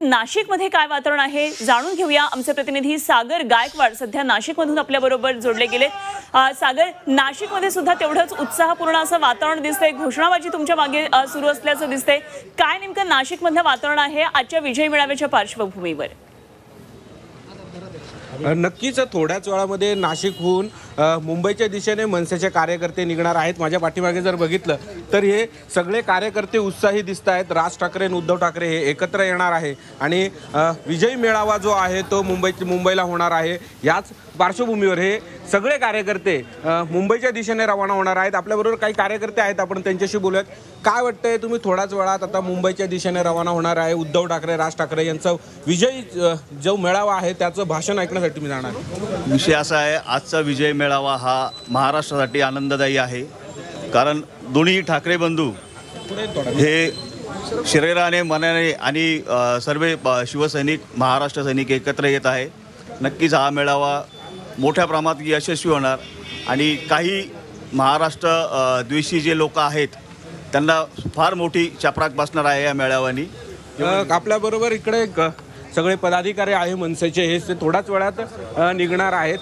नाशिकमध्ये काय वातावरण आहे जाणून घेऊया। आमचे प्रतिनिधी सागर गायकवाड सध्या नाशिकमधून आपल्या बरोबर जोडले गेले। सागर, नाशिकमध्ये सुद्धा तेवढंच उत्साहपूर्ण असं वातावरण दिसतंय, घोषणाबाजी तुमच्या मागे सुरू असल्याचं दिसतंय। काय नेमकं नाशिकमधलं वातावरण आहे आजच्या विजय मेळाव्याच्या पार्श्वभूमीवर? नक्कीच थोड्याच वेळामध्ये नाशिकहून मुंबईच्या दिशेने मनसेचे कार्यकर्ते निघणार आहेत। माझ्या पाठीमागे जर बघितलं तर हे सगळे कार्यकर्ते उत्साही दिसत आहेत। राज ठाकरे आणि उद्धव ठाकरे हे एकत्र येणार आहे आणि विजयी मेळावा जो आहे तो मुंबईला होणार आहे। याच पार्श्वभूमीवर हे सगळे कार्यकर्ते मुंबईच्या दिशेने रवाना होणार आहेत। आपल्याबरोबर काही कार्यकर्ते आहेत, आपण त्यांच्याशी बोलूयात। काय वाटतंय, तुम्ही थोड्याच वेळात आता मुंबईच्या दिशेने रवाना होणार आहे। उद्धव ठाकरे, राज ठाकरे यांचा विजयी जो मेळावा आहे त्याचं भाषण ऐकण्यासाठी मी जाणार। विषय असा आहे, आजचा विजय मेळावा हा महाराष्ट्रासाठी आनंददायी आहे, कारण दोन्ही ठाकरे बंधू हे शरीराने मनाने आणि सर्व शिवसैनिक महाराष्ट्र सैनिक एकत्र येत आहे। नक्कीच हा मेळावा मोठ्या प्रमाणात यशस्वी होणार आणि काही महाराष्ट्र द्वेषी जे लोक आहेत त्यांना फार मोठी चपराक बसणार आहे या मेळाव्यानी। आपल्याबरोबर इकडे सगळे पदाधिकारी आहे मनसेचे, हे थोड्याच वेळात निघणार आहेत।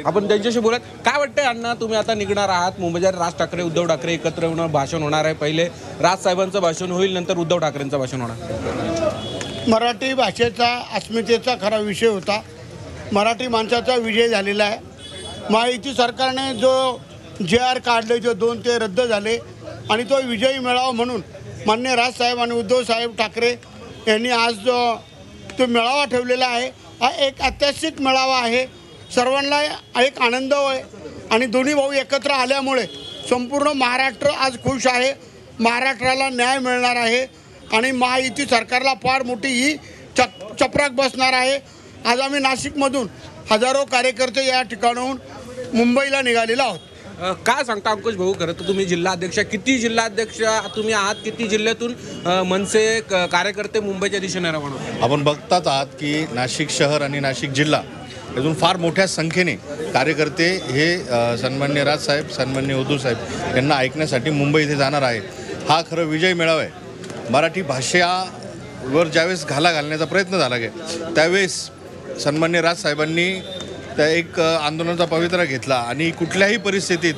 आपण त्यांच्याशी बोलत। काय वाटतंय अण्णा, तुम्ही आता निघणार आहात मुंबईत, राज ठाकरे उद्धव ठाकरे एकत्र येऊन भाषण होणार आहे। पहिले राज साहेबांचं भाषण होईल, नंतर उद्धव ठाकरेंचं भाषण होणार। मराठी भाषेचा अस्मितेचा खरा विषय होता। मराठी माणसाचा विजय झालेला आहे। महायुती सरकारने जो JR काढले, जो 2 ते रद्द झाले आणि तो विजयी मेळावा म्हणून माननीय राजसाहेब आणि उद्धव साहेब ठाकरे यांनी आज जो तो मेळावा ठेवलेला आहे, हा एक ऐतिहासिक मेळावा आहे। सर्वांना एक आनंद आहे आणि दोन्ही भाऊ एकत्र आल्यामुळे संपूर्ण महाराष्ट्र आज खुश आहे। महाराष्ट्राला न्याय मिळणार आहे आणि महायुती सरकारला फार मोठी ही चपराक बसणार आहे। आज आम्ही नाशिकमधून हजारो कार्यकर्ते या ठिकाणाहून मुंबईला निघालेलो आहोत। काय सांगता अंकुश भाऊ, खरं तर तुम्ही जिल्हाध्यक्ष, किती जिल्हाध्यक्ष तुम्ही आहात, किती जिल्ह्यातून मनसे कार्यकर्ते मुंबईच्या दिशेने रवाना? आपण बघतात आहात की नाशिक शहर आणि नाशिक जिल्हा यातून फार मोठ्या संख्येने कार्यकर्ते हे सन्माननीय राजसाहेब, सन्माननीय उद्धव साहेब यांना ऐकण्यासाठी मुंबई इथे जाणार आहे। हा खरं विजय मेळावा आहे। मराठी भाषेवर ज्यावेळेस घाला घालण्याचा प्रयत्न झाला गेला त्यावेळेस सन्माननीय राजसाहेबांनी त्या एक आंदोलनाचा पवित्रा घेतला आणि कुठल्याही परिस्थितीत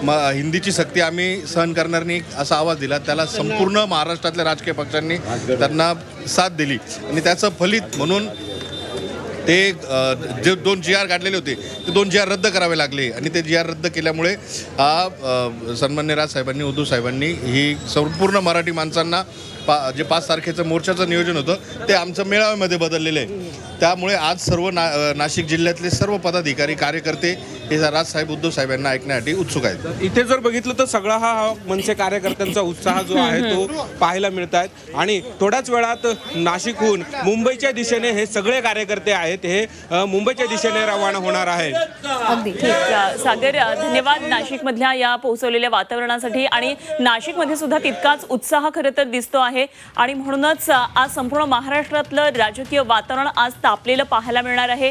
हिंदीची सक्ती आम्ही सहन करणार नाही असा आवाज दिला। त्याला संपूर्ण महाराष्ट्रातल्या राजकीय पक्षांनी त्यांना साथ दिली आणि त्याचं फलित म्हणून ते जे 2 JR काढलेले होते ते 2 JR रद्द करावे लागले आणि ते JR रद्द केल्यामुळे सन्माननीय राजसाहेबांनी, उद्धव साहेबांनी ही संपूर्ण मराठी माणसांना जे 5 तारखेचं मोर्चाचं नियोजन होतं ते आमचं मेळाव्यामध्ये बदललेलं आहे। त्यामुळे आज सर्व नाशिक जिल्ह्यातले सर्व पदाधिकारी, कार्यकर्ते हे राजसाहेब, उद्धव साहेब यांना ऐकण्यासाठी उत्सुक आहेत। इथे जर बघितलं तर सगळा हा मनसे कार्यकर्त्यांचा उत्साह जो आहे तो पाहायला मिळत आहे आणि थोड्याच वेळात नाशिकहून मुंबईच्या दिशेने हे सगळे कार्यकर्ते आहेत हे मुंबईच्या दिशेने रवाना होणार आहेत। अगदी ठीक सागर, धन्यवाद नाशिकमधल्या या पोहोचवलेल्या वातावरणासाठी। आणि नाशिकमध्ये सुद्धा तितकाच उत्साह खरं तर दिसतो आहे आणि म्हणूनच आज संपूर्ण महाराष्ट्रातलं राजकीय वातावरण आज तापलेलं पाहायला मिळणार आहे।